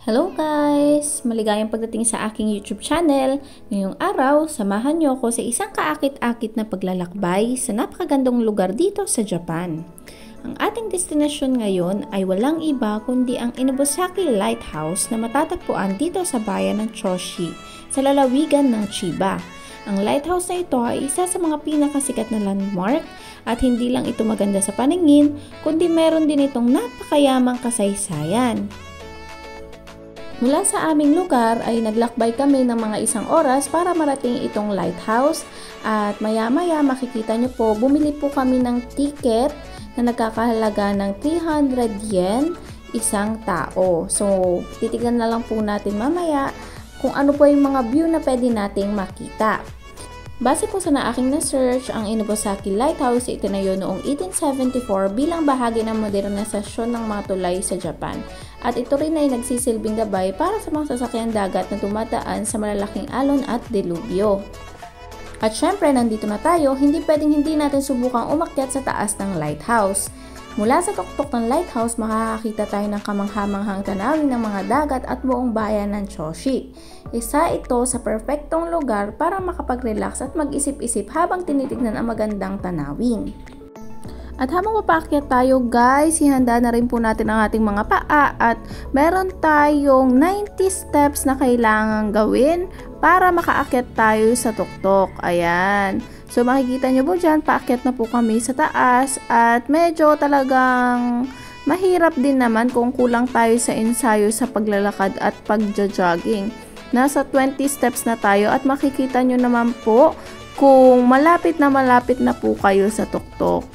Hello guys! Maligayang pagdating sa aking YouTube channel. Ngayong araw, samahan niyo ako sa isang kaakit-akit na paglalakbay sa napakagandang lugar dito sa Japan. Ang ating destinasyon ngayon ay walang iba kundi ang Inobosaki Lighthouse na matatagpuan dito sa bayan ng Choshi, sa lalawigan ng Chiba. Ang lighthouse na ito ay isa sa mga pinakasikat na landmark at hindi lang ito maganda sa paningin, kundi meron din itong napakayamang kasaysayan. Mula sa aming lugar ay naglakbay kami ng mga 1 oras para marating itong lighthouse at maya-maya makikita nyo po, bumili po kami ng ticket na nagkakahalaga ng 300 yen isang tao. So, titignan na lang po natin mamaya kung ano po yung mga view na pwede nating makita. Base po sa aking na-search, ang Inobosaki Lighthouse itinayo noong 1874 bilang bahagi ng modernisasyon ng mga tulay sa Japan. At ito rin ay nagsisilbing gabay para sa mga sasakyan dagat na dumadaan sa malalaking alon at delubyo. At syempre, nandito na tayo, hindi pwedeng hindi natin subukang umakyat sa taas ng lighthouse. Mula sa tuktok ng lighthouse, makakakita tayo ng kamangha-manghang tanawin ng mga dagat at buong bayan ng Choshi. Isa ito sa perpektong lugar para makapag-relax at mag-isip-isip habang tinitignan ang magandang tanawin. At habang papaakyat tayo guys, ihanda na rin po natin ang ating mga paa at meron tayong 90 steps na kailangang gawin para makaakyat tayo sa tuktok. Ayan. So makikita nyo po dyan, paakyat na po kami sa taas at medyo talagang mahirap din naman kung kulang tayo sa ensayo sa paglalakad at pagja-jogging. Nasa 20 steps na tayo at makikita nyo naman po kung malapit na po kayo sa tuktok.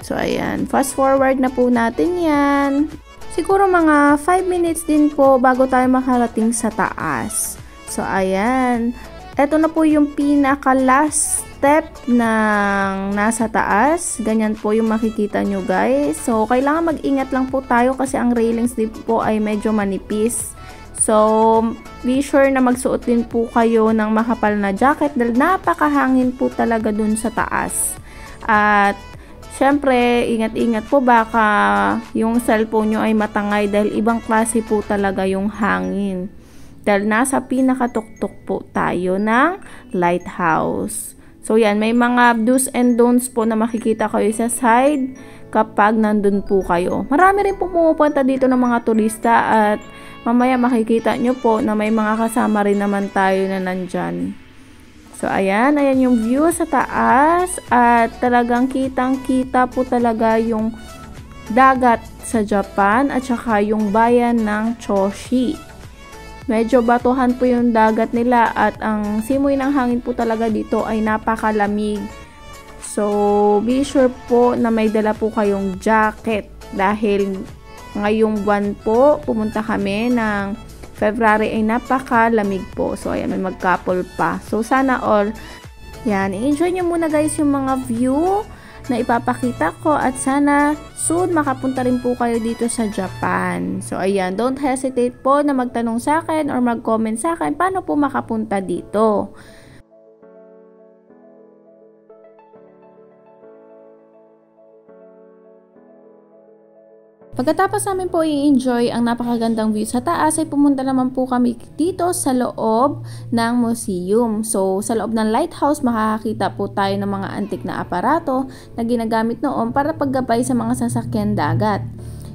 So, ayan. Fast forward na po natin yan. Siguro mga 5 minutes din po bago tayo makarating sa taas. So, ayan. Ito na po yung pinaka-last step ng nasa taas. Ganyan po yung makikita nyo guys. So, kailangan mag-ingat lang po tayo kasi ang railings din po ay medyo manipis. So, be sure na magsuot din po kayo ng makapal na jacket dahil napakahangin po talaga dun sa taas. At syempre, ingat-ingat po baka yung cellphone nyo ay matangay dahil ibang klase po talaga yung hangin. Dahil nasa pinakatuktok po tayo ng lighthouse. So yan, may mga do's and don'ts po na makikita kayo sa side kapag nandun po kayo. Marami rin po pumupunta dito ng mga turista at mamaya makikita nyo po na may mga kasama rin naman tayo na nandyan. So, ayan yung view sa taas at talagang kitang-kita po talaga yung dagat sa Japan at saka yung bayan ng Choshi. Medyo batuhan po yung dagat nila at ang simoy ng hangin po talaga dito ay napakalamig. So, be sure po na may dala po kayong jacket dahil ngayong buwan po pumunta kami ng February ay napakalamig po. So, ayan, may mag-couple pa. So, sana all, yan, enjoy nyo muna guys yung mga view na ipapakita ko at sana soon makapunta rin po kayo dito sa Japan. So, ayan, don't hesitate po na magtanong sa akin or mag-comment sa akin paano po makapunta dito. Pagkatapos namin po i-enjoy ang napakagandang view sa taas ay pumunta naman po kami dito sa loob ng museum. So sa loob ng lighthouse makakakita po tayo ng mga antik na aparato na ginagamit noon para paggabay sa mga sasakyan dagat.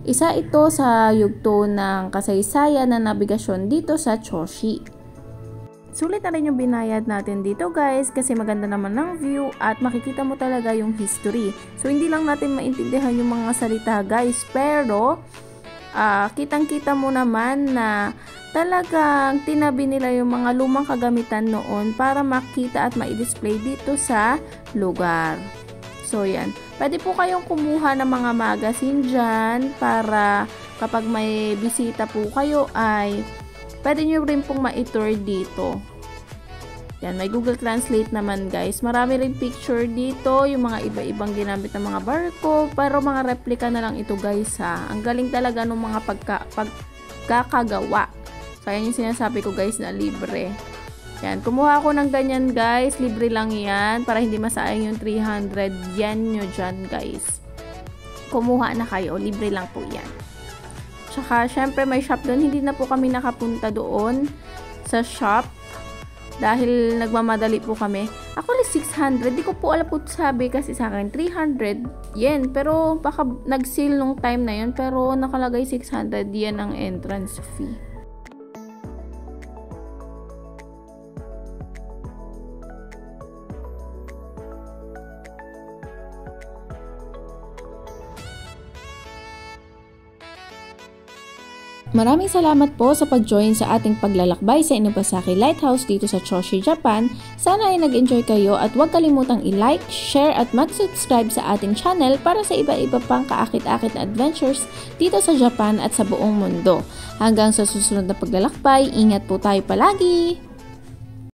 Isa ito sa yugto ng kasaysayan na nabigasyon dito sa Choshi. Sulit na rin yung binayad natin dito guys kasi maganda naman ng view at makikita mo talaga yung history. So hindi lang natin maintindihan yung mga salita guys pero kitang-kita mo naman na talagang tinabi nila yung mga lumang kagamitan noon para makita at ma-display dito sa lugar. So yan, pwede po kayong kumuha ng mga magazine dyan para kapag may bisita po kayo ay pwede nyo rin pong ma-tour dito. Yan, may Google Translate naman guys. Marami rin picture dito, yung mga iba-ibang ginamit ng mga barko, pero mga replika na lang ito guys ha. Ang galing talaga ng mga pagkakagawa. So, yan yung sinasabi ko guys na libre. Yan, kumuha ako ng ganyan guys. Libre lang yan para hindi masayang yung 300 yen nyo dyan guys. Kumuha na kayo, libre lang po yan. Tsaka syempre may shop doon, hindi na po kami nakapunta doon sa shop dahil nagmamadali po kami. Actually 600, di ko po alam po sabi kasi sa akin 300 yen, pero baka nag-sale nung time na yun, pero nakalagay 600 yen ang entrance fee. Maraming salamat po sa pag-join sa ating paglalakbay sa Inobasaki Lighthouse dito sa Choshi, Japan. Sana ay nag-enjoy kayo at huwag kalimutang i-like, share at mag-subscribe sa ating channel para sa iba-iba pang kaakit-akit na adventures dito sa Japan at sa buong mundo. Hanggang sa susunod na paglalakbay, ingat po tayo palagi!